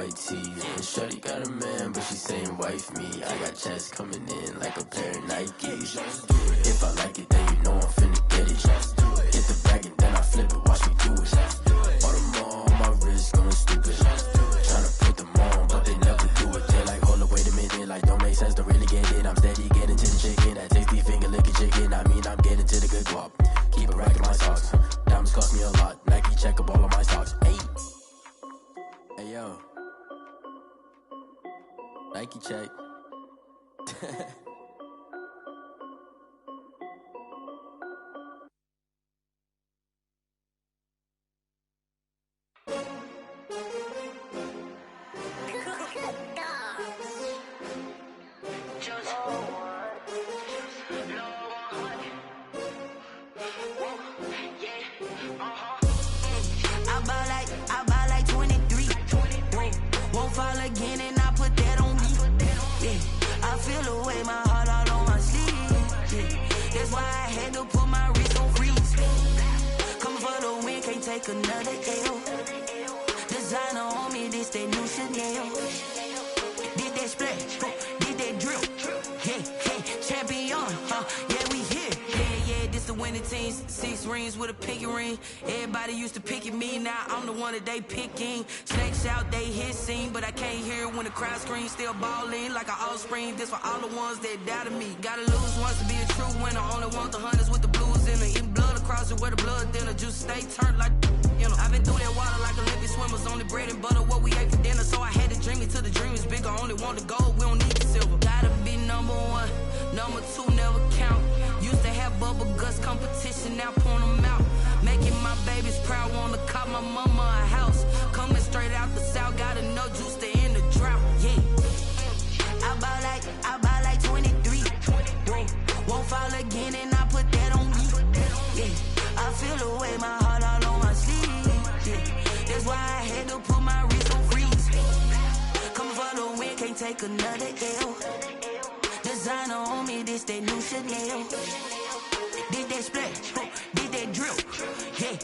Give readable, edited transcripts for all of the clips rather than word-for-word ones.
white tees. And shorty got a man, but she saying wife me. I got checks coming in like a pair of Nikes. If I like it, then you know I'm finna get it. Hit the bag and then I flip it, watch me do it. All them all on my wrist going stupid. Tryna put them on, but they never do it. They like, hold up, wait a minute, like don't make sense to really get it. I'm steady getting to the chicken, that tasty finger licking chicken. I mean, I'm getting to the good guap. Keep it racking my socks. Diamonds cost me a lot. Nike check up all of my stocks. Hey, hey yo, Nike check. Another L. Designer on me, this that new Chanel. Did that splash, did that drill. Yeah, champion, yeah, we here. Yeah, this the winning teams. 6 rings with a pinky ring. Everybody used to pick at me, now I'm the one that they picking. Snakes out, they hissing, but I can't hear when the crowd screams. Still balling like an offspring. This for all the ones that doubted me. Gotta lose once to be a true winner. Only want the hunters with the blues in it. Eating blood across it where the blood thinner. Juice stay turned like, you know. I've been through that water like Olympic swimmers. Only bread and butter, what we ate for dinner. So I had to dream it till the dream is bigger. Only want the gold, we don't need the silver. Gotta be number 1, number 2 never count. Used to have bubble guts competition, now point them out. Making my babies proud, wanna cop my mama a house. Coming straight out the south, gotta know juice to end the drought. Yeah, I buy like 23. Won't fall again and I put that on me. Yeah, I feel the way, my heart all on my sleeve. Yeah, that's why I had to put my wrist on freeze. Coming for the win, can't take another L. Designer on me, this that new Chanel. Did that splash, did that drill. Yeah,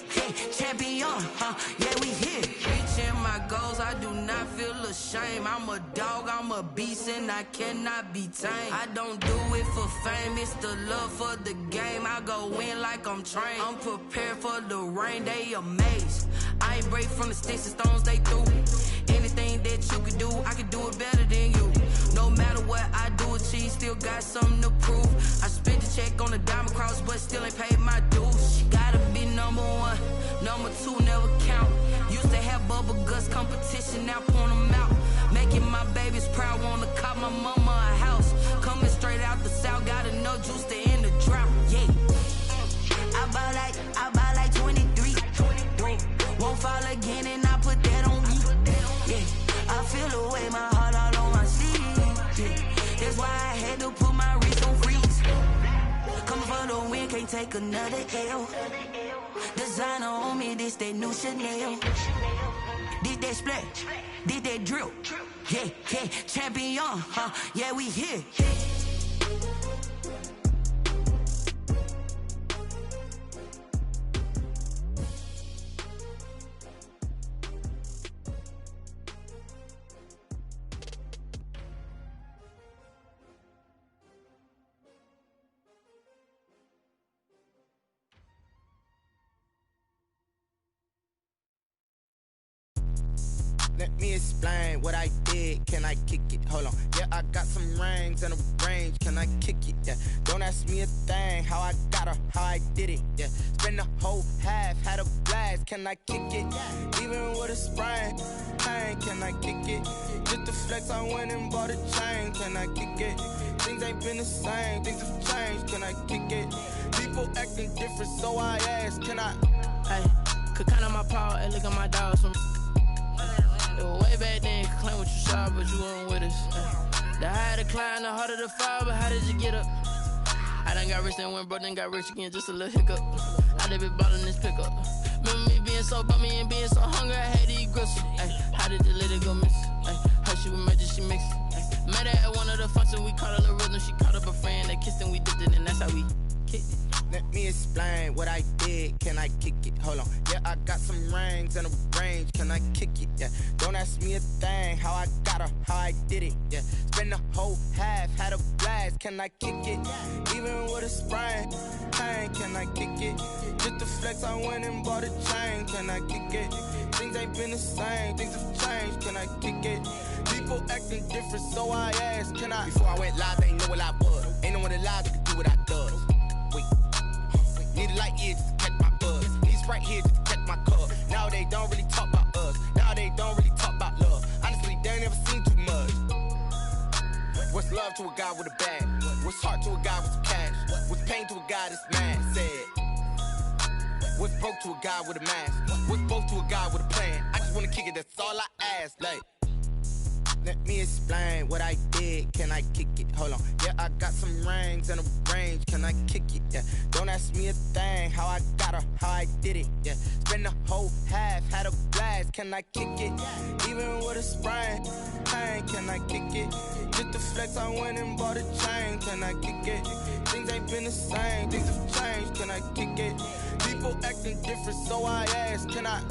champion, yeah, we here. Reaching my goals, I do not feel ashamed. I'm a dog, I'm a beast, and I cannot be tamed. I don't do it for fame, it's the love for the game. I go in like I'm trained. I'm prepared for the rain, they amazed. I ain't break from the sticks and stones they threw. Anything that you could do, I could do it better than you. No matter what I do, achieve, still got something to prove. I spent the check on the diamond cross, but still ain't paid my dues. Gotta be number 1, number 2 never count. Used to have bubble guts competition, now point them out. Making my babies proud, wanna cop my mama a house. Coming straight out the south, gotta know juice to end the drought. Yeah, I buy like 23. Won't fall again and I put that on me. Yeah, I feel the way, my heart all on my sleeve. Yeah, that's why I had to put my wrist on freeze. Coming for the win, can't take another L. Designer on me, this that new Chanel. Did that splash, did that drill. Yeah, champion, yeah, we here. Let me explain what I did. Can I kick it? Hold on. Yeah, I got some rings and a range. Can I kick it? Yeah. Don't ask me a thing. How I got her, how I did it. Yeah. Spend the whole half, had a blast. Can I kick it? Even with a sprain, pain. Can I kick it? Just to flex, I went and bought a chain. Can I kick it? Things ain't been the same. Things have changed. Can I kick it? People acting different, so I ask. Can I? Hey, could count on my power and look at my dogs from. It was way back then, could claim what you saw, but you weren't with us. The higher the climb, the harder the fall, but how did you get up? I done got rich and went broke, then got rich again, just a little hiccup. I done been ballin' this pickup. Remember me being so bummy and being so hungry, I had to eat gristle. How did the lady go miss? Her she was magic, she mixed. Met her at one of the functions, we caught her little rhythm. She caught up a friend, they kissed and we dipped it, and that's how we kicked it. Let me explain what I did. Can I kick it? Hold on. Yeah, I got some rings and a range. Can I kick it? Yeah. Don't ask me a thing. How I got her, how I did it. Yeah. Spend the whole half, had a blast. Can I kick it? Even with a sprain. Pain, can I kick it? Just the flex, I went and bought a chain. Can I kick it? Things ain't been the same. Things have changed. Can I kick it? People acting different, so I asked, can I? Before I went live, they ain't know what I was. Ain't no one alive that could do what I does. Wait. Need a light here just to catch my buzz. Need right here just to catch my cup. Now they don't really talk about us. Now they don't really talk about love. Honestly, they ain't never seen too much. What's love to a guy with a bag? What's heart to a guy with some cash? What's pain to a guy that's mad? Said. What's broke to a guy with a mask? What's both to a guy with a plan? I just wanna kick it, that's all I ask. Like, let me explain what I did. Can I kick it? Hold on. Yeah, I got some rings and a range. Can I kick it? Yeah. Don't ask me a thing. How I got her, how I did it. Yeah. Spend the whole half, had a blast. Can I kick it? Even with a sprain. Pain, can I kick it? Just the flex, I went and bought a chain. Can I kick it? Things ain't been the same. Things have changed. Can I kick it? People acting different, so I ask, can I?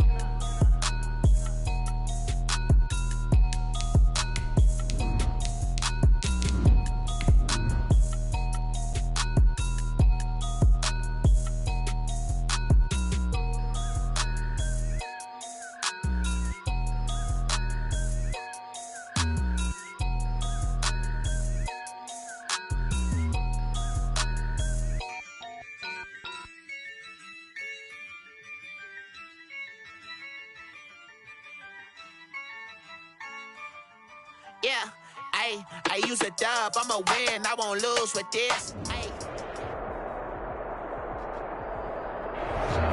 Yeah, I use a dub, I'ma win, I won't lose with this.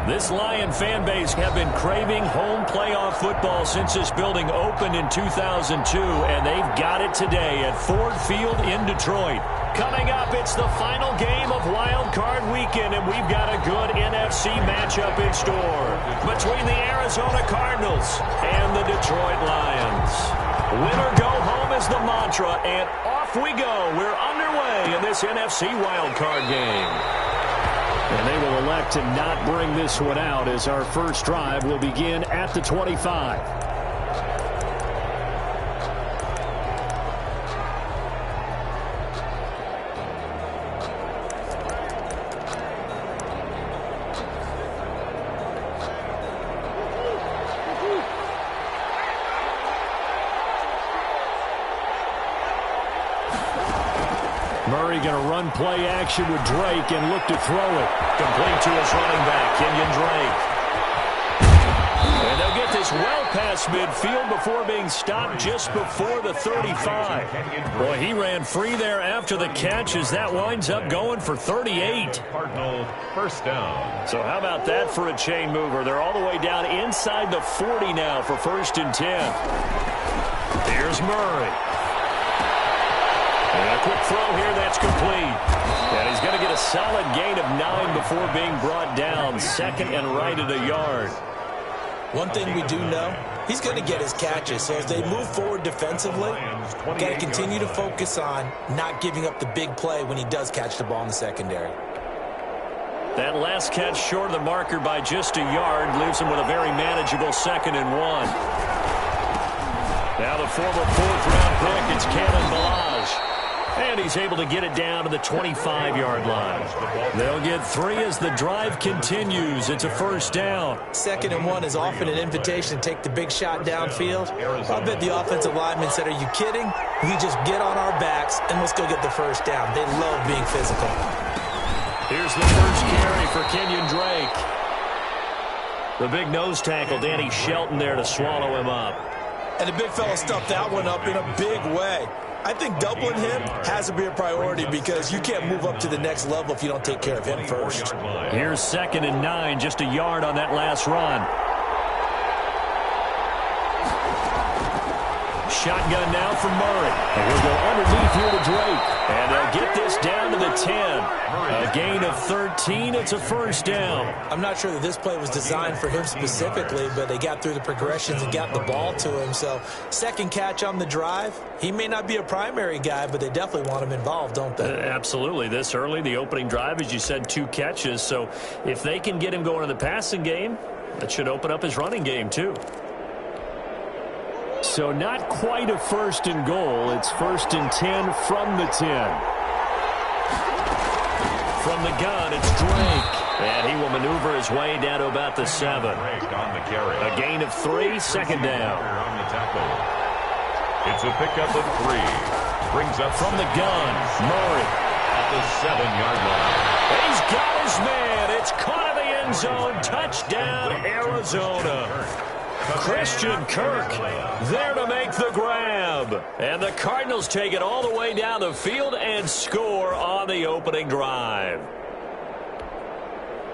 This Lion fan base have been craving home playoff football since this building opened in 2002, and they've got it today at Ford Field in Detroit. Coming up, it's the final game of Wild Card Weekend, and we've got a good NFC matchup in store between the Arizona Cardinals and the Detroit Lions. Win or go home is the mantra, and off we go. We're underway in this NFC Wild Card game. And they will elect to not bring this one out as our first drive will begin at the 25. Murray going to run play action with Drake and look to throw it. Complete to his running back, Kenyon Drake. And they'll get this well past midfield before being stopped just before the 35. Boy, he ran free there after the catch as that winds up going for 38. Cardinal first down. So how about that for a chain mover? They're all the way down inside the 40 now for 1st and 10. Here's Murray. And a quick throw here, that's complete. And he's going to get a solid gain of 9 before being brought down. 2nd and right at a yard. One thing we do know, he's going to get his catches. So as they move forward defensively, got to continue to focus on not giving up the big play when he does catch the ball in the secondary. That last catch short of the marker by just a yard leaves him with a very manageable 2nd and 1. Now the former 4th-round pick, it's Kalen Ballage. And he's able to get it down to the 25-yard line. They'll get 3 as the drive continues. It's a 1st down. 2nd and 1 is often an invitation to take the big shot downfield. I bet the offensive lineman said, are you kidding? We just get on our backs and let's go get the 1st down. They love being physical. Here's the first carry for Kenyon Drake. The big nose tackle, Danny Shelton, there to swallow him up. And the big fella stuffed that one up in a big way. I think doubling him has to be a priority because you can't move up to the next level if you don't take care of him first. Here's 2nd and 9, just a yard on that last run. Shotgun now for Murray. And he'll go underneath here to Drake. And they'll get this down to the 10. A gain of 13. It's a first down. I'm not sure that this play was designed for him specifically, but they got through the progressions and got the ball to him. So second catch on the drive. He may not be a primary guy, but they definitely want him involved, don't they? Absolutely. This early, the opening drive, as you said, 2 catches. So if they can get him going in the passing game, that should open up his running game too. So not quite a first and goal. It's first and 10 from the 10. From the gun, it's Drake. And he will maneuver his way down to about the 7. A gain of 3, second down. It's a pickup of 3. Brings up from the gun, Murray. At the 7-yard line. He's got his man. It's caught in the end zone. Touchdown, Arizona. Christian Kirk there to make the grab. And the Cardinals take it all the way down the field and score on the opening drive.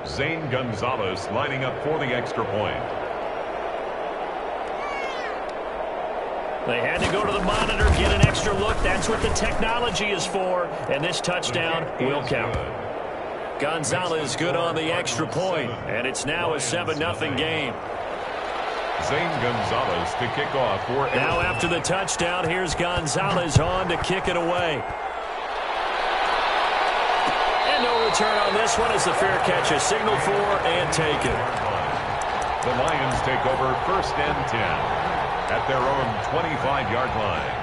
Zane Gonzalez lining up for the extra point. They had to go to the monitor, get an extra look. That's what the technology is for. And this touchdown will count. Gonzalez good on the extra point. And it's now a 7-0 game. Zane Gonzalez to kick off for Arizona. Now after the touchdown, here's Gonzalez on to kick it away. And no return on this one as the fair catch is signaled for and taken. The Lions take over first and 10 at their own 25-yard line.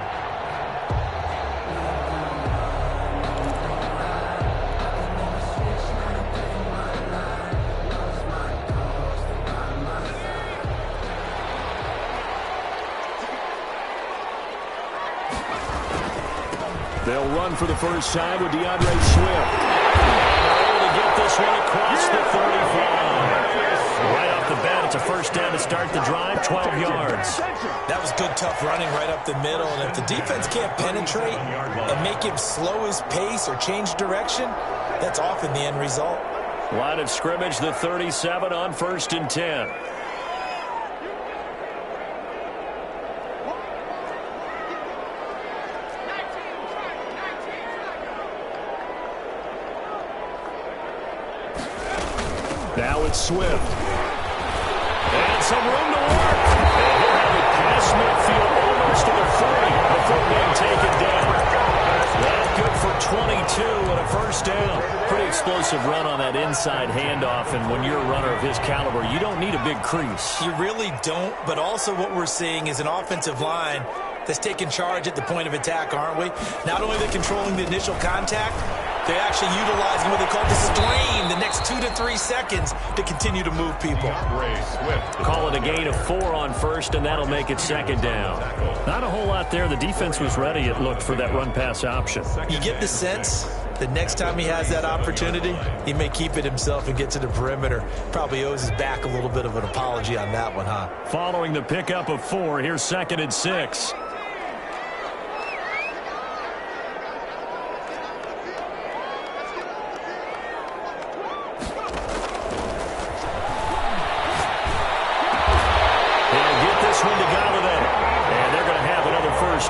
They'll run for the first time with DeAndre Swift. And they're able to get this one across the 35. Right off the bat, it's a first down to start the drive, 12 yards. That was good, tough running right up the middle. And if the defense can't penetrate and make him slow his pace or change direction, that's often the end result. Line of scrimmage, the 37 on first and 10. Now it's Swift. And some room to work. And he'll have it past midfield almost to the 40 before being taken down. That's good for 22 and a first down. Pretty explosive run on that inside handoff. And when you're a runner of his caliber, you don't need a big crease. You really don't, but also what we're seeing is an offensive line that's taking charge at the point of attack, aren't we? Not only are they controlling the initial contact, they're actually utilizing what they call the strain, the next 2 to 3 seconds to continue to move people. Call it a gain of 4 on first, and that'll make it second down. Not a whole lot there. The defense was ready, it looked, for that run-pass option. You get the sense that next time he has that opportunity, he may keep it himself and get to the perimeter. Probably owes his back a little bit of an apology on that one, huh? Following the pickup of 4, here's second and 6.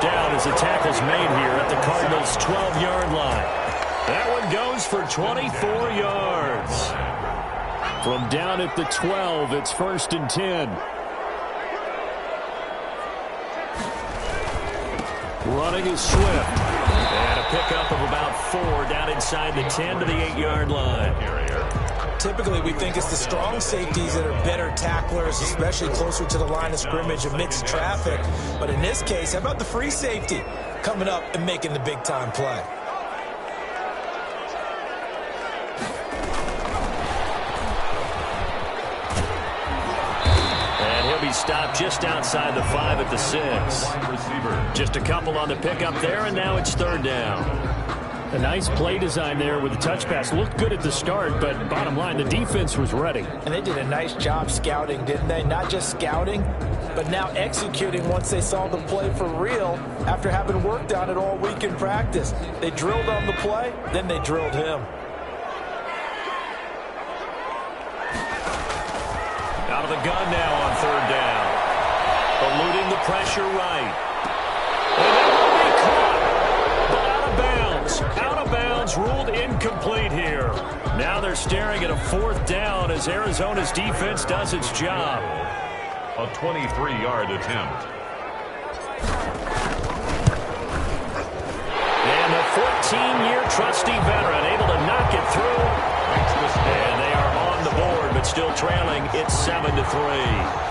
Down as the tackle's made here at the Cardinals' 12-yard line. That one goes for 24 yards. From down at the 12, it's first and 10. Running is Swift. And a pickup of about 4 down inside the 10 to the 8-yard line. Typically, we think it's the strong safeties that are better tacklers, especially closer to the line of scrimmage amidst traffic. But in this case, how about the free safety coming up and making the big-time play? And he'll be stopped just outside the 5 at the 6. Just a couple on the pickup there, and now it's third down. A nice play design there with the touch pass. Looked good at the start, but bottom line, the defense was ready. And they did a nice job scouting, didn't they? Not just scouting, but now executing once they saw the play for real after having worked on it all week in practice. They drilled on the play, then they drilled him. Out of the gun now on third down. Eluding the pressure right. incomplete here. Now they're staring at a 4th down as Arizona's defense does its job. A 23-yard attempt. And the 14-year trusty veteran able to knock it through. And they are on the board, but still trailing. It's 7-3.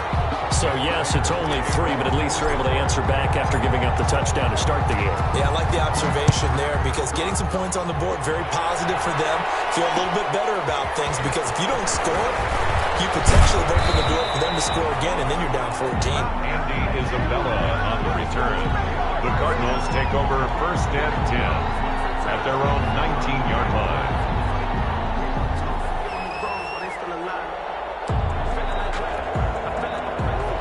So, yes, it's only 3, but at least they're able to answer back after giving up the touchdown to start the game. Yeah, I like the observation there because getting some points on the board, very positive for them. Feel a little bit better about things because if you don't score, you potentially open the door for them to score again, and then you're down 14. Andy Isabella on the return. The Cardinals take over 1st and 10 at their own 19-yard line.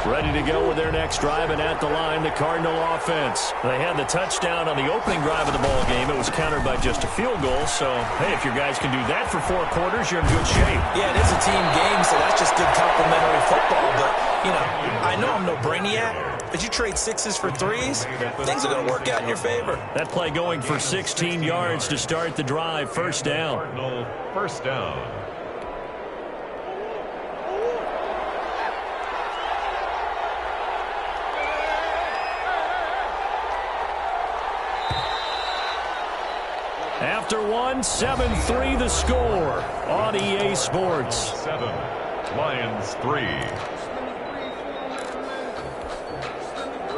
Ready to go with their next drive, and at the line, the Cardinal offense. They had the touchdown on the opening drive of the ball game. It was countered by just a field goal. So, hey, if your guys can do that for 4 quarters, you're in good shape. Yeah, it is a team game, so that's just good complementary football. But, you know, I know I'm no brainiac, but you trade 6s for 3s, things are going to work out in your favor. That play going for 16 yards to start the drive. 1st down. Cardinal 1st down. After 1, 7-3 the score on EA Sports. 7, Lions 3.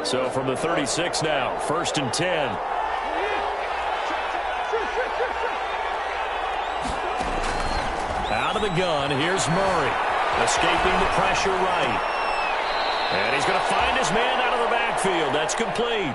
So from the 36 now, 1st and 10. Out of the gun, here's Murray. Escaping the pressure right. And he's going to find his man out of the backfield. That's complete.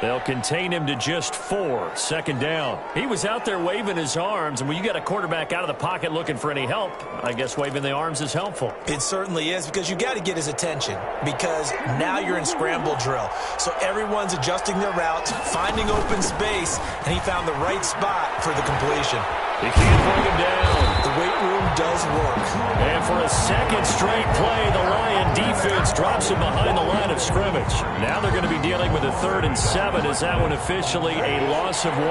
They'll contain him to just 4. 2nd down. He was out there waving his arms, and when you got a quarterback out of the pocket looking for any help, I guess waving the arms is helpful. It certainly is, because you got to get his attention, because now you're in scramble drill. So everyone's adjusting their routes, finding open space, and he found the right spot for the completion. He can't bring him down. The weight room does work. And for a 2nd straight play, the Lion defense drops him behind the line of scrimmage. Now they're going to be dealing with a 3rd and 7. Is that one officially a loss of 1?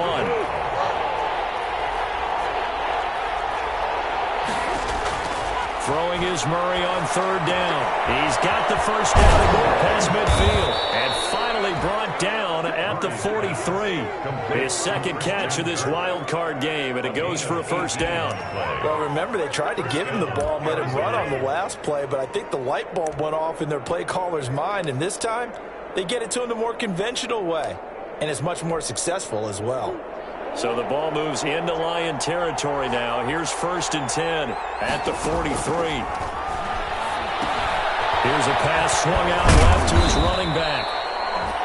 Throwing is Murray on 3rd down. He's got the 1st down and more past midfield. And finally brought down at the 43. His 2nd catch of this wild card game, and it goes for a 1st down. Well, remember, they tried to give him the ball and let him run on the last play, but I think the light bulb went off in their play caller's mind, and this time they get it to him the more conventional way, and it's much more successful as well. So the ball moves into Lion territory now. Here's 1st and 10 at the 43. Here's a pass swung out left to his running back.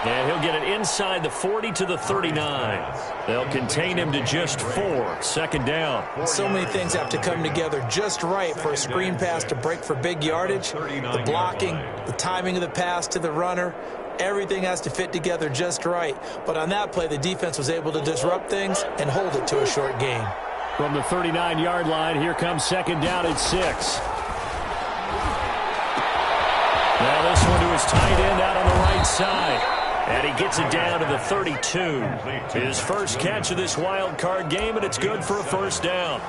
And he'll get it inside the 40 to the 39. They'll contain him to just 4. 2nd down. So many things have to come together just right for a screen pass to break for big yardage. The blocking, the timing of the pass to the runner, everything has to fit together just right. But on that play, the defense was able to disrupt things and hold it to a short gain. From the 39-yard line, here comes 2nd down at 6. Now this one to his tight end out on the right side. And he gets it down to the 32. His first catch of this wild card game, and it's good for a 1st down.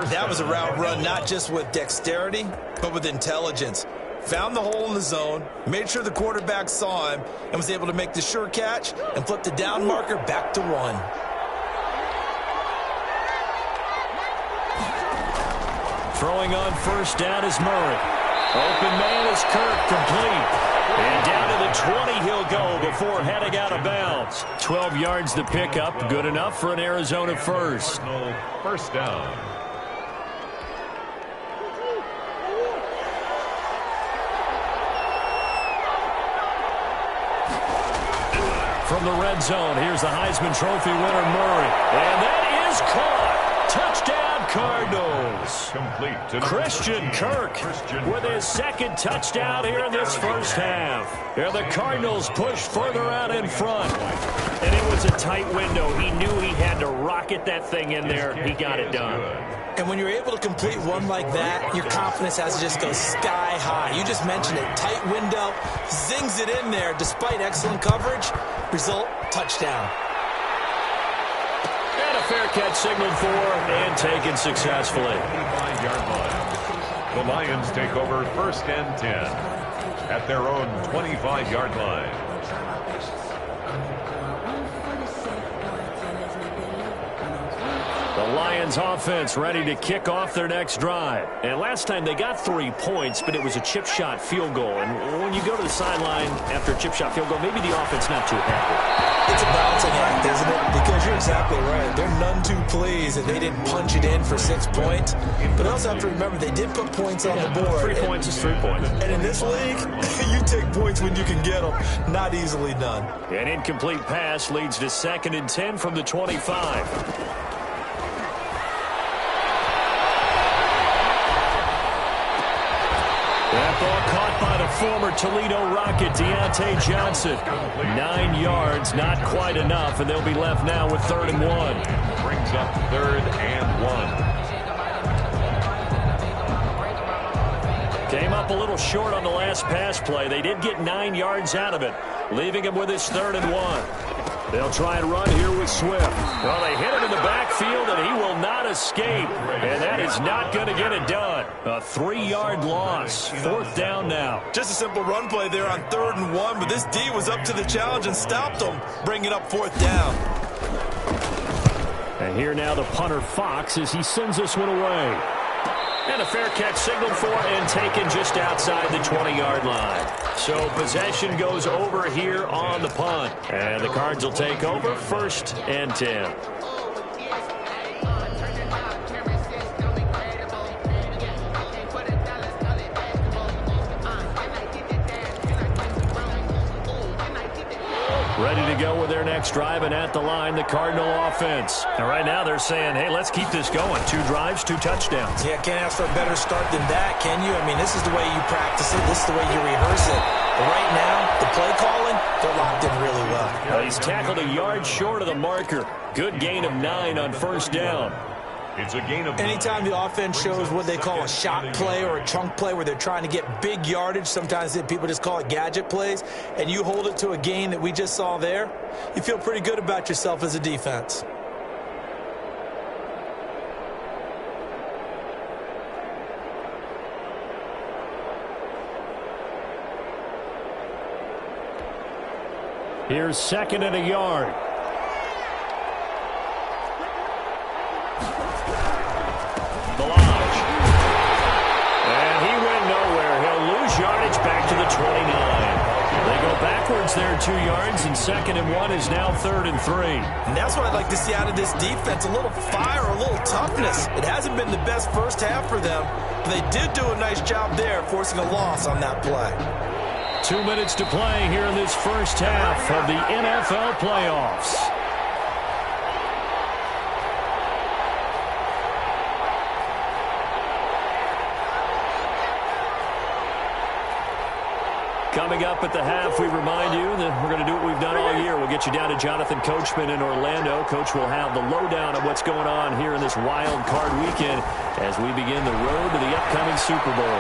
That was a route run not just with dexterity, but with intelligence. Found the hole in the zone, made sure the quarterback saw him, and was able to make the sure catch and flip the down marker back to 1. Throwing on 1st down is Murray. Open man is Kirk, complete. And down to the 20 he'll go before heading out of bounds. 12 yards the pickup, good enough for an Arizona 1st. 1st down. From the red zone, here's the Heisman Trophy winner, Murray. And that is caught. Touchdown, Cardinals. Complete to Christian Kirk with his 2nd touchdown here in this 1st half. And the Cardinals push further out in front. And it was a tight window. He knew he had to rocket that thing in there. He got it done. And when you're able to complete one like that, your confidence has to just go sky high. You just mentioned it. Tight window, zings it in there despite excellent coverage. Result, touchdown. And a fair catch signaled for and taken successfully. 25-yard line. The Lions take over 1st and 10 at their own 25-yard line. The Lions offense ready to kick off their next drive. And last time they got 3 points, but it was a chip shot field goal. And when you go to the sideline after a chip shot field goal, maybe the offense not too happy. It's a balancing act, isn't it? Because you're exactly right. They're none too pleased that they didn't punch it in for 6 points. But also have to remember they did put points on the board. 3 points is 3 points. And in this league, you take points when you can get them. Not easily done. An incomplete pass leads to 2nd and 10 from the 25. That ball caught by the former Toledo Rocket, Deontay Johnson. 9 yards, not quite enough, and they'll be left now with 3rd and 1. Brings up 3rd and 1. Came up a little short on the last pass play. They did get 9 yards out of it, leaving him with his 3rd and 1. They'll try and run here with Swift. Well, they hit him in the backfield, and he will not escape. And that is not going to get it done. A 3-yard loss. 4th down now. Just a simple run play there on 3rd and 1, but this D was up to the challenge and stopped them, bringing up 4th down. And here now the punter Fox as he sends this one away. And a fair catch signaled for and taken just outside the 20-yard line. So possession goes over here on the punt. And the Cards will take over 1st and 10. Ready to go with their next drive, and at the line, the Cardinal offense. And right now they're saying, hey, let's keep this going. 2 drives, 2 touchdowns. Yeah, can't ask for a better start than that, can you? I mean, this is the way you practice it. This is the way you rehearse it. But right now, the play calling, they're locked in really well. He's tackled a yard short of the marker. Good gain of 9 on 1st down. It's a gain of 9. Anytime the offense shows what they call a shot play or a chunk play where they're trying to get big yardage, sometimes people just call it gadget plays, and you hold it to a gain that we just saw there, you feel pretty good about yourself as a defense. Here's 2nd and a yard. Yardage back to the 29. They go backwards there 2 yards, and 2nd and 1 is now 3rd and 3. And that's what I'd like to see out of this defense, a little fire, a little toughness. It hasn't been the best first half for them, but they did do a nice job there, forcing a loss on that play. 2 minutes to play here in this first half of the NFL playoffs. Coming up at the half, we remind you that we're going to do what we've done all year. We'll get you down to Jonathan Coachman in Orlando. Coach will have the lowdown of what's going on here in this wild card weekend as we begin the road to the upcoming Super Bowl.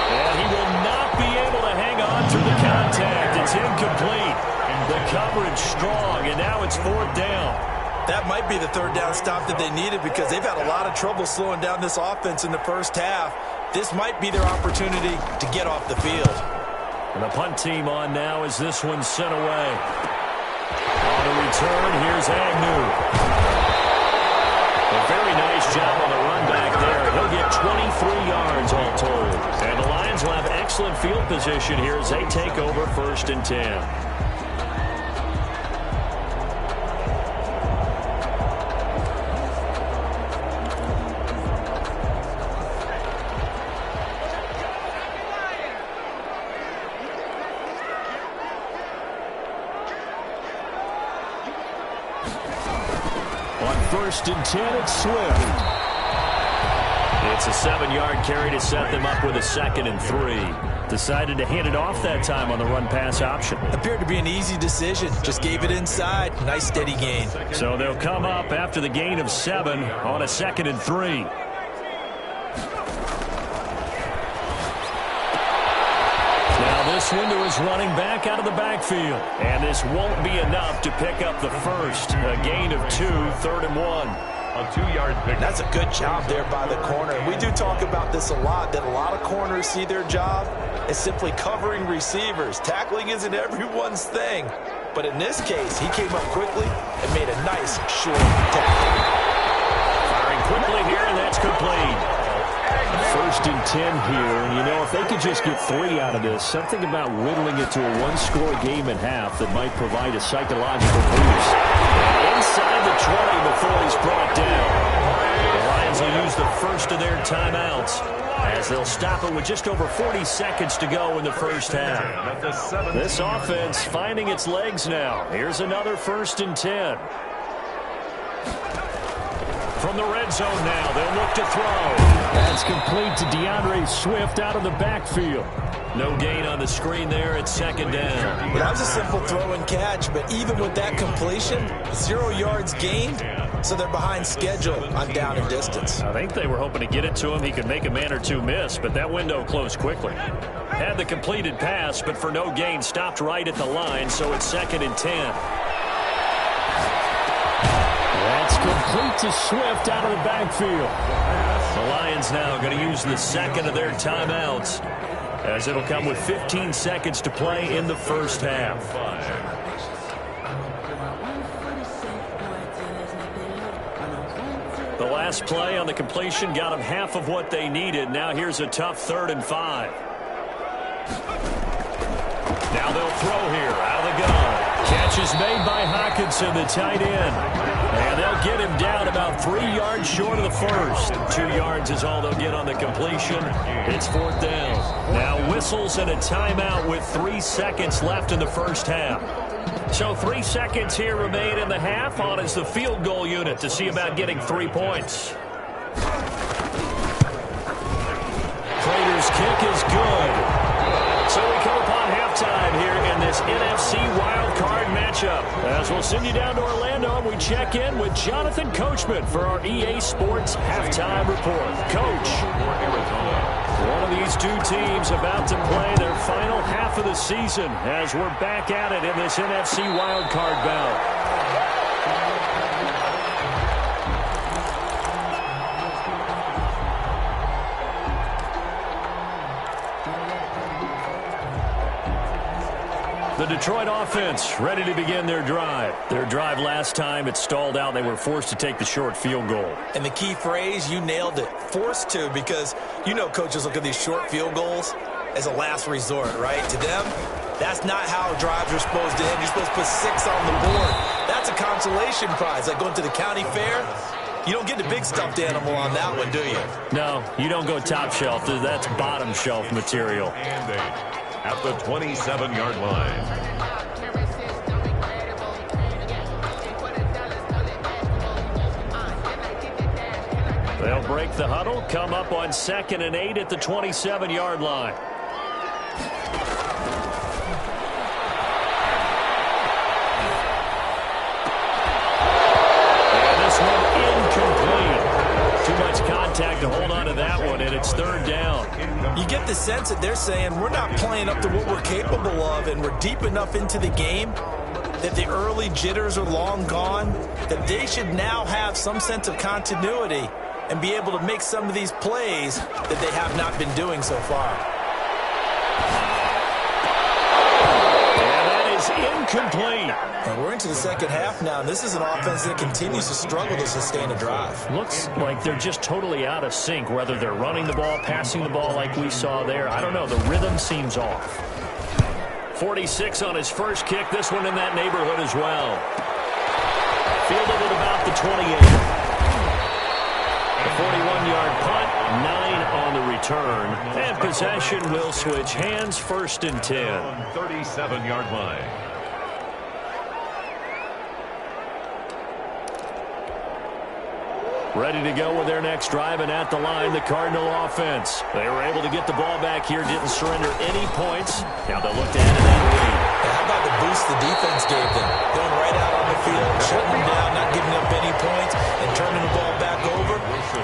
And he will not be able to hang on through the contact. It's incomplete. The coverage strong, and now it's 4th down. That might be the 3rd down stop that they needed because they've had a lot of trouble slowing down this offense in the first half. This might be their opportunity to get off the field. And the punt team on now as this one's sent away. On the return, here's Agnew. A very nice job on the run back there. He'll get 23 yards all told. And the Lions will have excellent field position here as they take over 1st and 10. On 1st and 10, it's Swift. It's a 7-yard carry to set them up with a 2nd and 3. Decided to hand it off that time on the run-pass option. Appeared to be an easy decision. Just gave it inside. Nice steady gain. So they'll come up after the gain of 7 on a 2nd and 3. Now this Windu is running back out of the backfield. And this won't be enough to pick up the first. A gain of 2, 3rd and 1. A 2-yard pick. That's a good job there by the corner. We do talk about this a lot, that a lot of corners see their job as simply covering receivers. Tackling isn't everyone's thing. But in this case, he came up quickly and made a nice short tackle. Firing quickly here, and that's complete. 1st and 10 here. You know, if they could just get 3 out of this, something about whittling it to a 1-score game at half that might provide a psychological boost. And inside the 20 before he's brought down. The Lions will use the first of their timeouts as they'll stop it with just over 40 seconds to go in the first half. This offense finding its legs now. Here's another 1st and 10. From the red zone now, they'll look to throw. That's complete to DeAndre Swift out of the backfield. No gain on the screen there at 2nd down. Well, that was a simple throw and catch, but even with that completion, 0 yards gained, so they're behind schedule on down and distance. I think they were hoping to get it to him. He could make a man or two miss, but that window closed quickly. Had the completed pass, but for no gain, stopped right at the line, so it's 2nd and 10. That's complete to Swift out of the backfield. The Lions now going to use the 2nd of their timeouts, as it'll come with 15 seconds to play in the first half. The last play on the completion got them half of what they needed. Now here's a tough 3rd and 5. Now they'll throw here out of the gun. Catch is made by Hockenson, the tight end. And they'll get him down about 3 yards short of the first. 2 yards is all they'll get on the completion. It's 4th down. Now whistles and a timeout with 3 seconds left in the first half. So 3 seconds here remain in the half. On is the field goal unit to see about getting 3 points. Prater's kick is good. So we come upon halftime here in this NFC Wild Card matchup. As we'll send you down to Orlando, we check in with Jonathan Coachman for our EA Sports Halftime Report. Coach, one of these two teams about to play their final half of the season as we're back at it in this NFC Wild Card bout. The Detroit offense ready to begin their drive. Their drive last time, it stalled out. They were forced to take the short field goal. And the key phrase, you nailed it, forced to, because you know coaches look at these short field goals as a last resort, right? To them, that's not how drives are supposed to end. You're supposed to put 6 on the board. That's a consolation prize, like going to the county fair. You don't get the big stuffed animal on that one, do you? No, you don't go top shelf. That's bottom shelf material. At the 27-yard line. They'll break the huddle, come up on 2nd and 8 at the 27-yard line. And this one incomplete. Too much contact to hold on to that one, and it's 3rd down. You get the sense that they're saying we're not playing up to what we're capable of, and we're deep enough into the game that the early jitters are long gone, that they should now have some sense of continuity and be able to make some of these plays that they have not been doing so far. And that is incomplete. And we're into the second half now, and this is an offense that continues to struggle to sustain a drive. Looks like they're just totally out of sync, whether they're running the ball, passing the ball like we saw there. I don't know. The rhythm seems off. 46 on his first kick. This one in that neighborhood as well. Fielded at about the 28. The 41-yard punt, 9 on the return. And possession will switch hands, 1st and 10. 37-yard line. Ready to go with their next drive, and at the line, the Cardinal offense. They were able to get the ball back here, didn't surrender any points. Now they'll look to add to that lead. How about the boost the defense gave them? Going right out on the the field, shutting them down, not giving up any points, and turning the ball back over.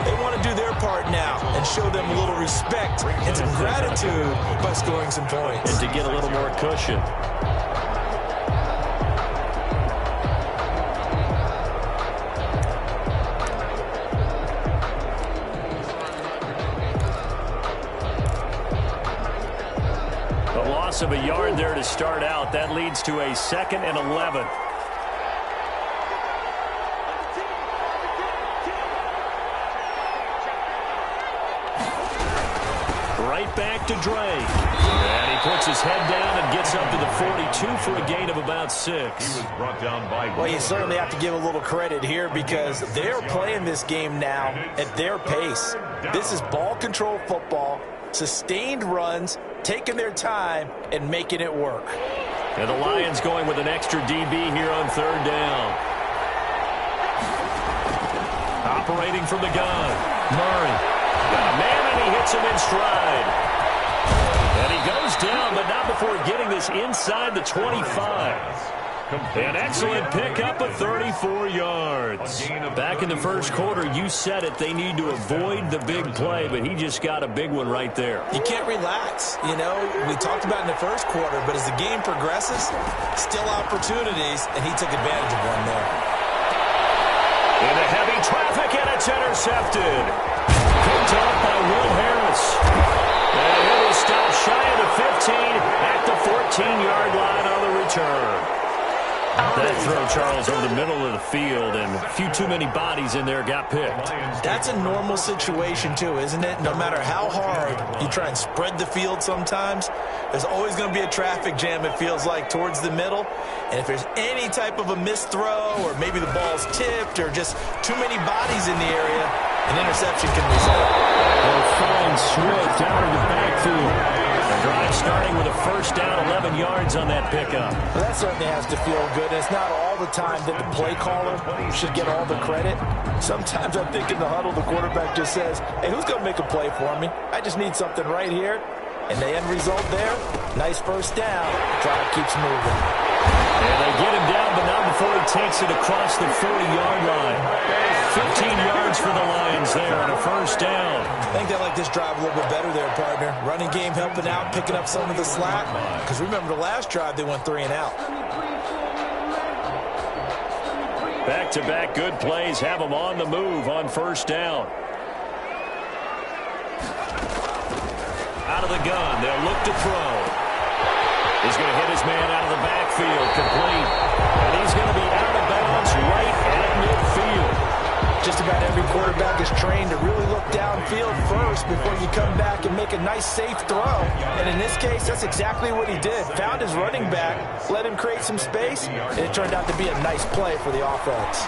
They want to do their part now and show them a little respect and some gratitude by scoring some points. And to get a little more cushion. A loss of a yard there to start out. That leads to a 2nd and 11. Right back to Drake. And he puts his head down and gets up to the 42 for a gain of about 6. He was brought down by well, you certainly have to give a little credit here because they're playing this game now at their pace. This is ball control football, sustained runs, taking their time and making it work. And the Lions going with an extra DB here on 3rd down. Operating from the gun. Murray. Got a man, and he hits him in stride. And he goes down, but not before getting this inside the 25. An excellent pickup of 34 yards. Back in the first quarter, you said it, they need to avoid the big play, but he just got a big one right there. You can't relax. You know, we talked about in the first quarter, but as the game progresses, still opportunities, and he took advantage of one there. Into heavy traffic, and it's intercepted. Picked up by Will Harris. And it will stop shy of the 15 at the 14-yard line on the return. That throw, Charles, over the middle of the field, and a few too many bodies in there got picked. That's a normal situation, too, isn't it? No matter how hard you try and spread the field sometimes, there's always going to be a traffic jam, it feels like, towards the middle. And if there's any type of a missed throw, or maybe the ball's tipped, or just too many bodies in the area, an interception can result. They'll find Swift out of the backfield. The drive starting with a 1st down, 11 yards on that pickup. Well, that certainly has to feel good. And it's not all the time that the play caller should get all the credit. Sometimes I think in the huddle, the quarterback just says, hey, who's going to make a play for me? I just need something right here. And the end result there, nice 1st down. Drive keeps moving. And they get him down, but not before he takes it across the 40-yard line. 15 yards for the Lions there on a 1st down. I think they like this drive a little bit better there, partner. Running game helping out, picking up some of the slack. Because remember the last drive, they went 3 and out. Back-to-back good plays have them on the move on 1st down. Out of the gun, they'll look to throw. He's going to hit his man out of the backfield, complete. And he's going to be out of bounds right at midfield. Just about every quarterback is trained to really look downfield first before you come back and make a nice, safe throw. And in this case, that's exactly what he did. Found his running back, let him create some space, and it turned out to be a nice play for the offense.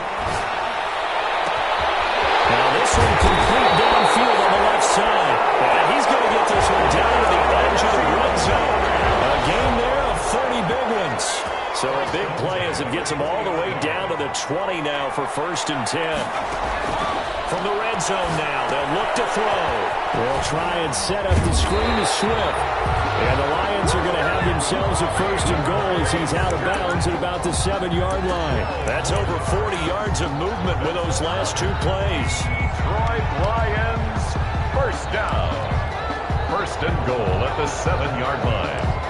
Now this one complete downfield on the left side. And he's going to get this one down to the edge of the red zone. A gain there of 30 big ones. So a big play as it gets them all the way down to the 20 now for 1st and 10. From the red zone now, they'll look to throw. They'll try and set up the screen to Swift. And the Lions are going to have themselves a 1st and goal as he's out of bounds at about the 7-yard line. That's over 40 yards of movement with those last 2 plays. Detroit Lions, 1st down. 1st and goal at the 7-yard line.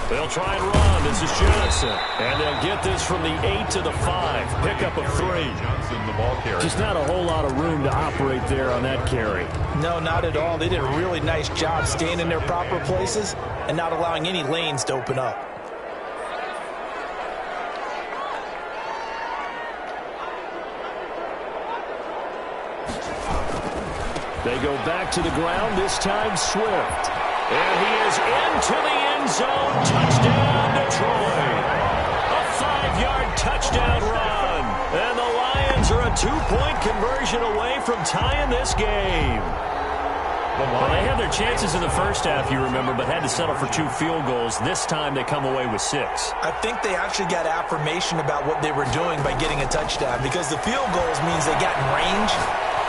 They'll try and run. This is Johnson. And they'll get this from the 8 to the 5. Pickup of 3. Johnson, the ball carrier. Just not a whole lot of room to operate there on that carry. No, not at all. They did a really nice job staying in their proper places and not allowing any lanes to open up. They go back to the ground, this time Swift. And he is into the end zone. Touchdown, Detroit. A 5-yard touchdown run. And the Lions are a 2-point conversion away from tying this game. Well, they had their chances in the first half, you remember, but had to settle for 2 field goals. This time they come away with 6. I think they actually got affirmation about what they were doing by getting a touchdown because the field goals means they got in range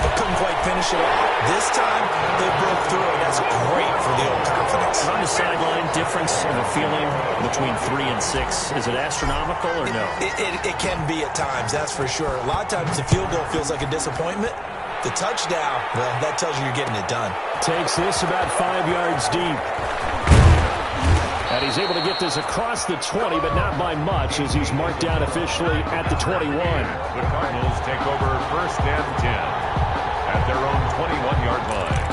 but couldn't quite finish it off. This time, they broke through, and that's great for the old confidence. On the sideline, difference of a feeling between 3 and 6. Is it astronomical or no? It can be at times, that's for sure. A lot of times the field goal feels like a disappointment. The touchdown, well, that tells you you're getting it done. Takes this about 5 yards deep. And he's able to get this across the 20, but not by much, as he's marked down officially at the 21. The Cardinals take over 1st and 10 at their own 21-yard line.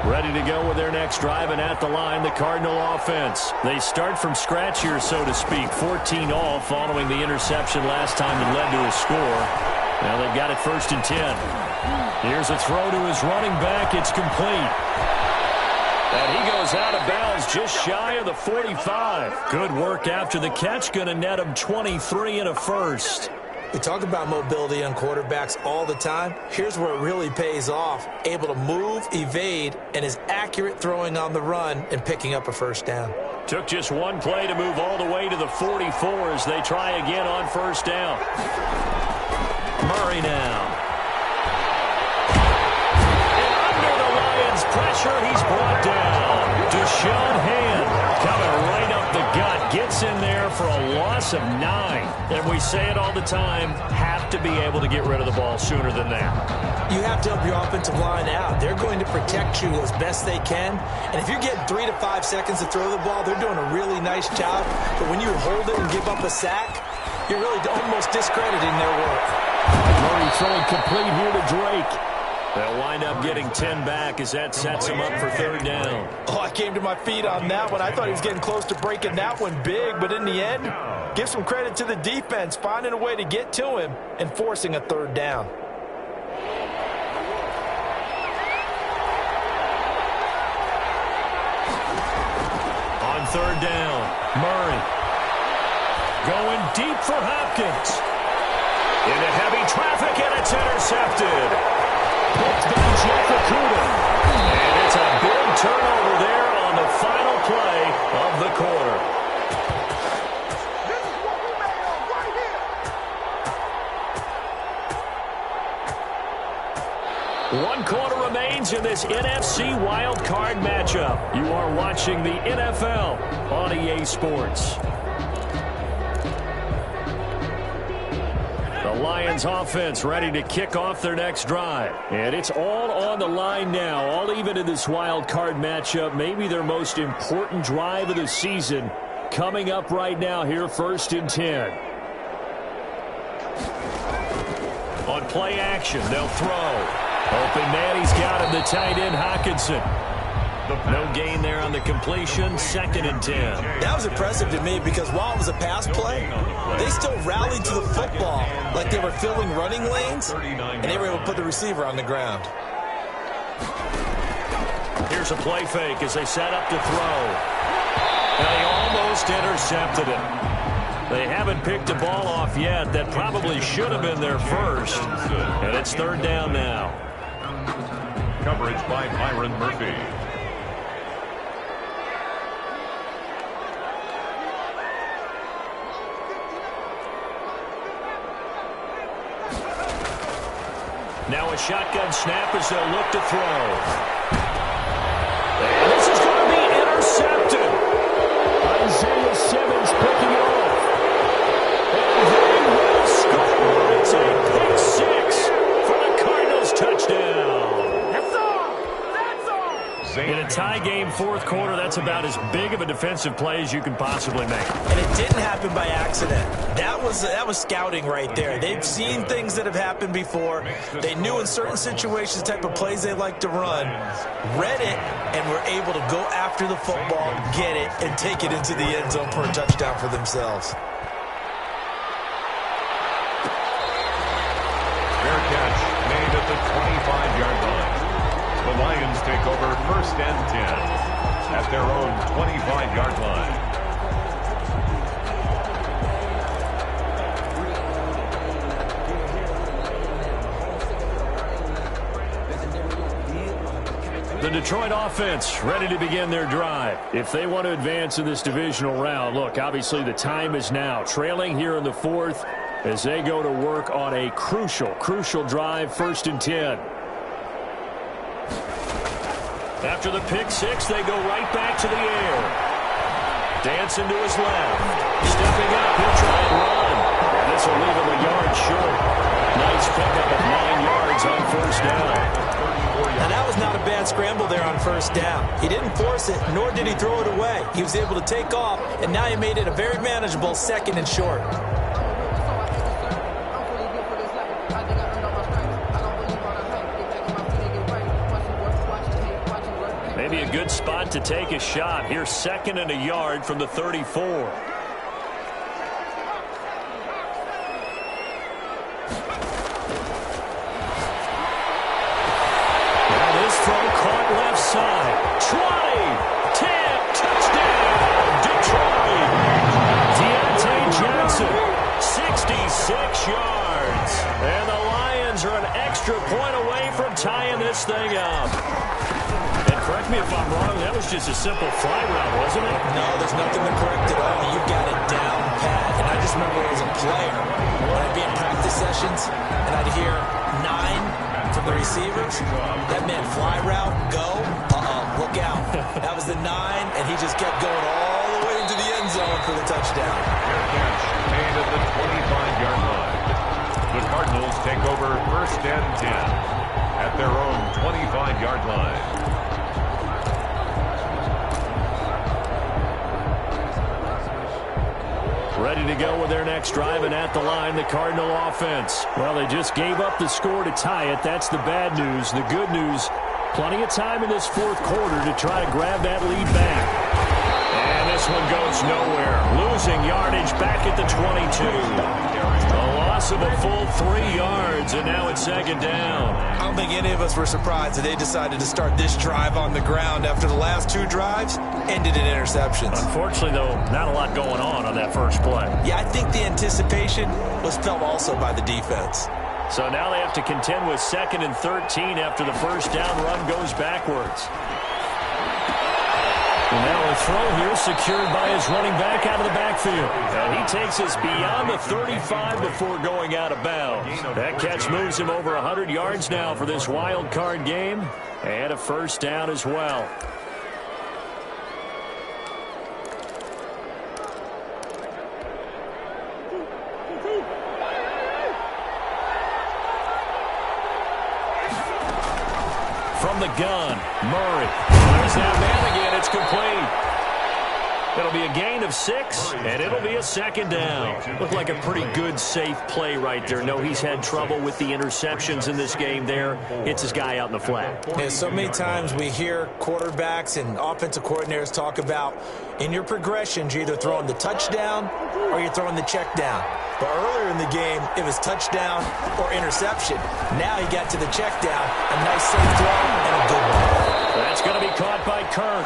Ready to go with their next drive, and at the line, the Cardinal offense. They start from scratch here, so to speak. 14 all following the interception last time that led to a score. Now they've got it 1st and 10. Here's a throw to his running back. It's complete. And he goes out of bounds just shy of the 45. Good work after the catch. Going to net him 23 and a first. We talk about mobility on quarterbacks all the time. Here's where it really pays off. Able to move, evade, and is accurate throwing on the run and picking up a first down. Took just one play to move all the way to the 44 as they try again on 1st down. Murray now. Pressure, he's brought down. Deshaun Hand coming right up the gut. Gets in there for a loss of 9. And we say it all the time, have to be able to get rid of the ball sooner than that. You have to help your offensive line out. They're going to protect you as best they can. And if you're getting 3 to 5 seconds to throw the ball, they're doing a really nice job. But when you hold it and give up a sack, you're really almost discrediting their work. Murray throwing complete here to Drake. They'll wind up getting 10 back as that sets him up for 3rd down. Oh, I came to my feet on that one. I thought he was getting close to breaking that one big, but in the end, give some credit to the defense, finding a way to get to him and forcing a 3rd down. On 3rd down, Murray going deep for Hopkins. Into heavy traffic, and it's intercepted. Picked by Jeff Okuda. And it's a big turnover there on the final play of the quarter. One quarter remains in this NFC Wild Card matchup. You are watching the NFL on EA Sports. The Lions offense ready to kick off their next drive. And it's all on the line now, all even in this wild card matchup. Maybe their most important drive of the season coming up right now here, 1st and 10. On play action, they'll throw. Open man, he's got him, the tight end, Hockenson. No gain there on the completion, 2nd and 10. That was impressive to me because while it was a pass play, they still rallied to the football like they were filling running lanes, and they were able to put the receiver on the ground. Here's a play fake as they set up to throw. And they almost intercepted it. They haven't picked the ball off yet. That probably should have been their first. And it's 3rd down now. Coverage by Byron Murphy. Now a shotgun snap as they'll look to throw. And this is going to be intercepted. Isaiah Simmons picking it off. And they will score. It's a pick 6 for the Cardinals touchdown. In a tie game, 4th quarter, that's about as big of a defensive play as you can possibly make. And it didn't happen by accident. That was scouting right there. They've seen things that have happened before. They knew in certain situations the type of plays they like to run, read it, and were able to go after the football, get it, and take it into the end zone for a touchdown for themselves. Fair catch made at the 25-yard line. The Lions take over 1st and 10 at their own 25-yard line. The Detroit offense ready to begin their drive. If they want to advance in this divisional round, look, obviously the time is now. Trailing here in the 4th, as they go to work on a crucial drive, 1st and 10. After the pick six, they go right back to the air. Dancing to his left. Stepping up, he'll try and run. And this will leave him a yard short. Nice pickup of 9 yards on 1st down. And that was not a bad scramble there on 1st down. He didn't force it, nor did he throw it away. He was able to take off, and now he made it a very manageable 2nd and short. Maybe a good spot to take a shot. Here's 2nd and a yard from the 34. Caught left side. 20, 10, touchdown, Detroit. Deontay Johnson, 66 yards. And the Lions are an extra point away from tying this thing up. And correct me if I'm wrong, that was just a simple fly route, wasn't it? No, there's nothing to correct at all. You got it down pat. And I just remember as a player, when I'd be in practice sessions, and I'd hear 9 from the receivers, that meant fly route, go, look out. That was the 9, and he just kept going all the way into the end zone for the touchdown. Fair catch made at the 25-yard line. The Cardinals take over 1st and 10 at their own 25-yard line. Ready to go with their next drive, and at the line, the Cardinal offense. Well, they just gave up the score to tie it. That's the bad news. The good news, plenty of time in this 4th quarter to try to grab that lead back. And this one goes nowhere. Losing yardage back at the 22. A loss of a full 3 yards, and now it's 2nd down. I don't think any of us were surprised that they decided to start this drive on the ground after the last 2 drives ended in interceptions. Unfortunately, though, not a lot going on that first play. Yeah, I think the anticipation was felt also by the defense. So now they have to contend with 2nd and 13 after the 1st down run goes backwards. And now a throw here secured by his running back out of the backfield. And he takes us beyond the 35 before going out of bounds. That catch moves him over 100 yards now for this wild card game. And a 1st down as well. From the gun, Murray. There's that man again. It's complete. It'll be a gain of 6, and it'll be a 2nd down. Looked like a pretty good, safe play right there. No, he's had trouble with the interceptions in this game there. Hits his guy out in the flat. Yeah, so many times we hear quarterbacks and offensive coordinators talk about in your progressions, you're either throwing the touchdown or you're throwing the check down. But earlier in the game, it was touchdown or interception. Now he got to the check down. A nice safe throw and a good one. That's going to be caught by Kirk.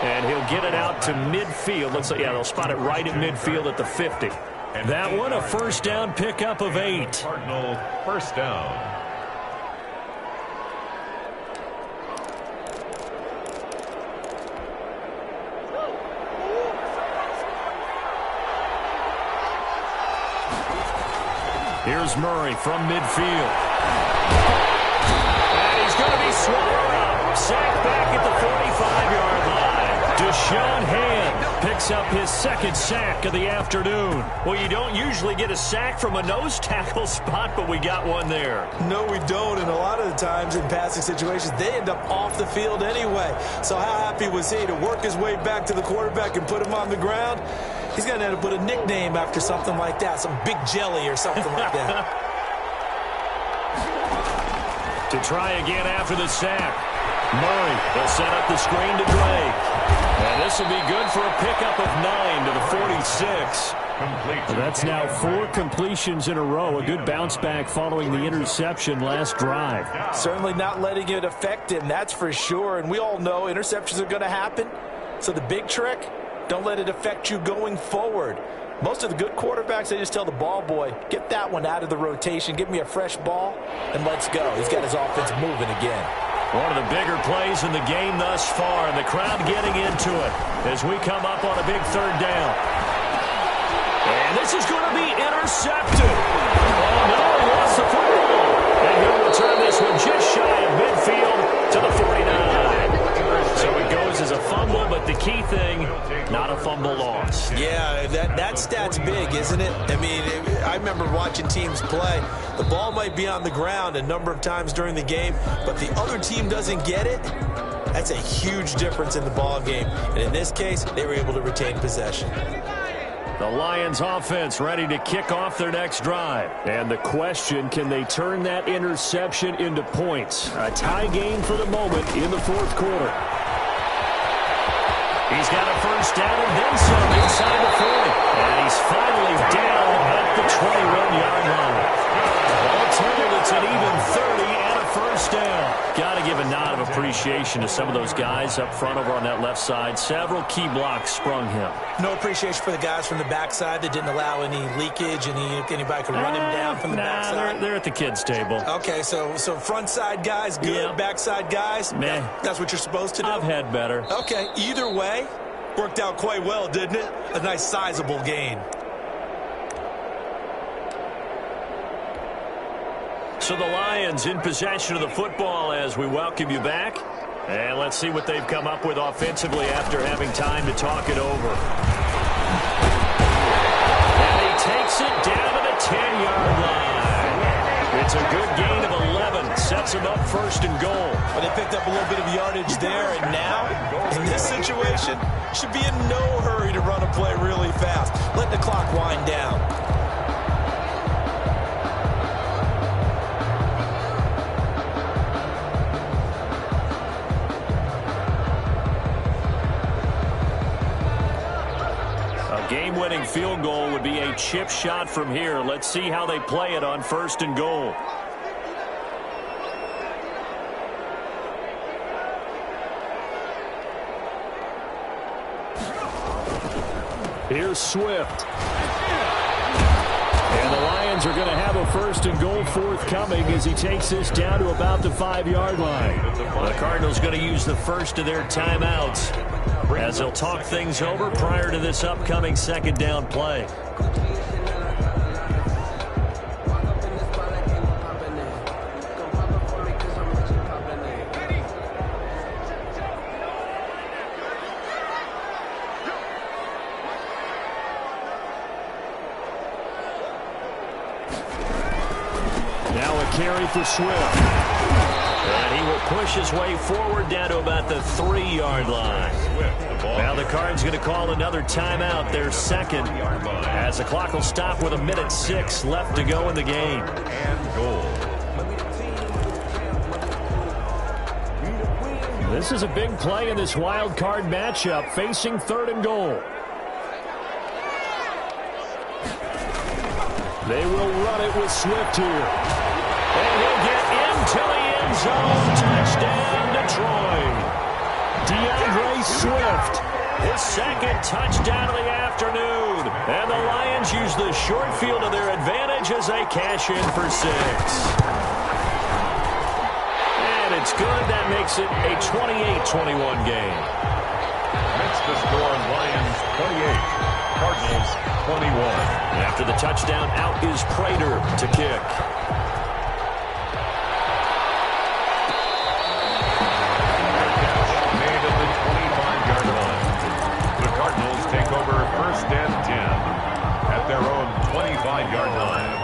And he'll get it out to midfield. Looks like, yeah, they'll spot it right at midfield at the 50. That one, a 1st down pickup of 8. Cardinal 1st down. Here's Murray from midfield. And he's going to be swallowed up. Sacked back at the 45-yard line. Deshaun Hand picks up his 2nd sack of the afternoon. Well, you don't usually get a sack from a nose tackle spot, but we got one there. No, we don't, and a lot of the times in passing situations, they end up off the field anyway. So how happy was he to work his way back to the quarterback and put him on the ground? He's going to have to put a nickname after something like that, some Big Jelly or something like that. To try again after the sack. Murray will set up the screen to Drake. And this will be good for a pickup of 9 to the 46. That's now 4 completions in a row. A good bounce back following the interception last drive. Certainly not letting it affect him, that's for sure. And we all know interceptions are going to happen. So the big trick, don't let it affect you going forward. Most of the good quarterbacks, they just tell the ball boy, get that one out of the rotation, give me a fresh ball, and let's go. He's got his offense moving again. One of the bigger plays in the game thus far, and the crowd getting into it as we come up on a big 3rd down. And this is going to be intercepted. Oh, no, he lost the football. And he'll return this one just shy of midfield to the 49. So it goes as a fumble, but the key thing, not a fumble loss. Yeah, that stat's big, isn't it? I mean, I remember watching teams play. The ball might be on the ground a number of times during the game, but the other team doesn't get it. That's a huge difference in the ball game. And in this case, they were able to retain possession. The Lions offense ready to kick off their next drive. And the question, can they turn that interception into points? A tie game for the moment in the fourth quarter. He's got a first down and then some inside the 40. And he's finally down at the 21-yard line. All told, it's an even 30 and a first down. Got to give a nod of appreciation to some of those guys up front over on that left side. Several key blocks sprung him. No appreciation for the guys from the backside that didn't allow any leakage, anybody could run him down from the backside. They're at the kids' table. Okay, so front side guys good, yeah. Backside guys, meh. That's what you're supposed to do? I've had better. Okay, either way, worked out quite well, didn't it? A nice sizable gain. So the Lions in possession of the football as we welcome you back. And let's see what they've come up with offensively after having time to talk it over. And he takes it down to the 10-yard line. It's a good gain of 11. Sets him up first and goal. Well, they picked up a little bit of yardage there, and now, in this situation, should be in no hurry to run a play really fast. Let the clock wind down. Game-winning field goal would be a chip shot from here. Let's see how they play it on first and goal. Here's Swift. And the Lions are going to have a first and goal forthcoming as he takes this down to about the 5-yard line. The Cardinals going to use the first of their timeouts as they'll talk things over prior to this upcoming second down play. Now a carry for Swift. And he will push his way forward down to about the 3-yard line. Now the Cards going to call another timeout, their second, as the clock will stop with 1:06 left to go in the game. And goal. This is a big play in this wild card matchup, facing third and goal. They will run it with Swift here. And he'll get into the end zone. Touchdown, Detroit. DeAndre Swift, his second touchdown of the afternoon. And the Lions use the short field to their advantage as they cash in for 6. And it's good. That makes it a 28-21 game. That's the score. Lions 28, Cardinals 21. After the touchdown, out is Prater to kick. Take over first and 10 at their own 25-yard line.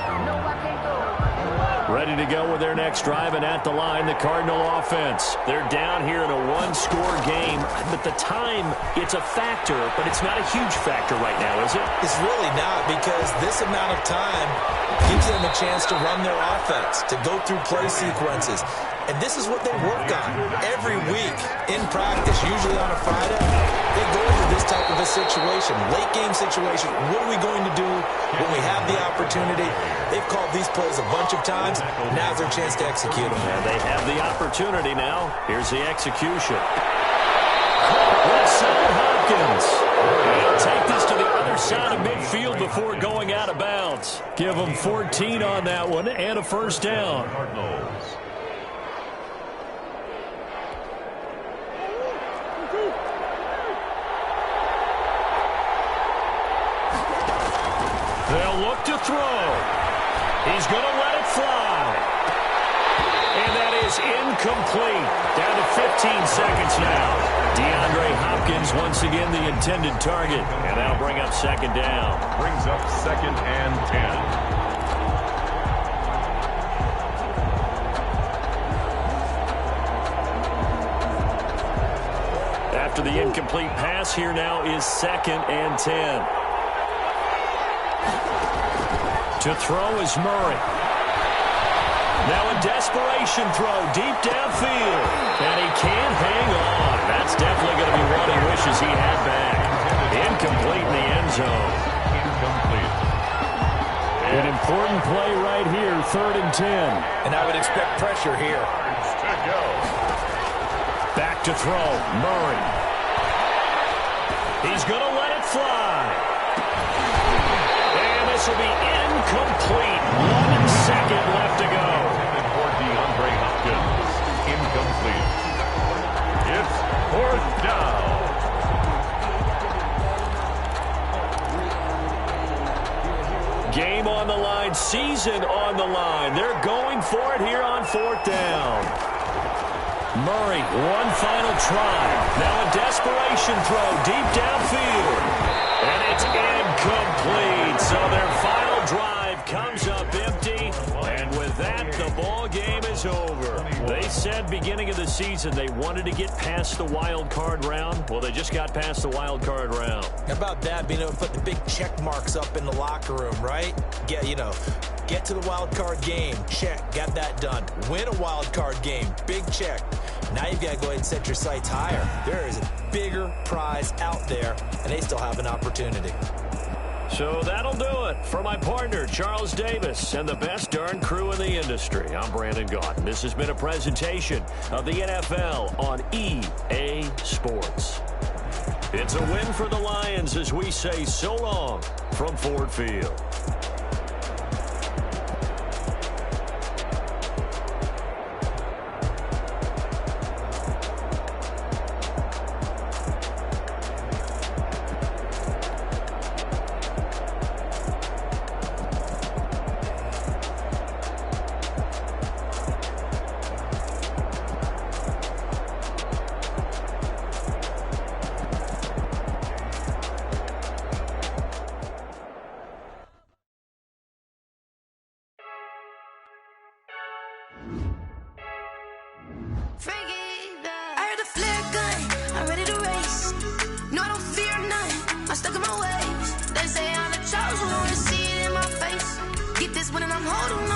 Ready to go with their next drive, and at the line, the Cardinal offense. They're down here in a one-score game, but the time, it's a factor, but it's not a huge factor right now, is it? It's really not, because this amount of time gives them a chance to run their offense, to go through play sequences. And this is what they work on every week in practice, usually on a Friday. They go into this type of a situation, late game situation. What are we going to do when we have the opportunity? They've called these plays a bunch of times. Now's their chance to execute them. And they have the opportunity now. Here's the execution. Hopkins. They'll take this to the other side of midfield before going out of bounds. Give them 14 on that one and a first down. look to throw. He's going to let it fly. And that is incomplete. Down to 15 seconds now. DeAndre Hopkins once again the intended target. And that'll bring up second down. Brings up 2nd and 10. After the incomplete pass, here now is 2nd and 10. To throw is Murray. Now a desperation throw deep downfield. And he can't hang on. That's definitely going to be one he wishes he had back. Incomplete in the end zone. Incomplete. An important play right here, 3rd and 10. And I would expect pressure here. To go. Back to throw, Murray. He's going to let it fly. And this will be incomplete. 1 second left to go. For DeAndre Hopkins. Incomplete. It's 4th down. Game on the line, season on the line. They're going for it here on 4th down. Murray, one final try. Now a desperation throw deep downfield. And it's incomplete. So their final drive comes up empty. And with that, the ball game is over. They said beginning of the season they wanted to get past the wild card round. Well, they just got past the wild card round. How about that, being able to put the big check marks up in the locker room, right? Get to the wild card game. Check. Got that done. Win a wild card game. Big check. Now you've got to go ahead and set your sights higher. There is a bigger prize out there, and they still have an opportunity. So that'll do it for my partner, Charles Davis, and the best darn crew in the industry. I'm Brandon Gaudin. This has been a presentation of the NFL on EA Sports. It's a win for the Lions as we say so long from Ford Field. When I'm holding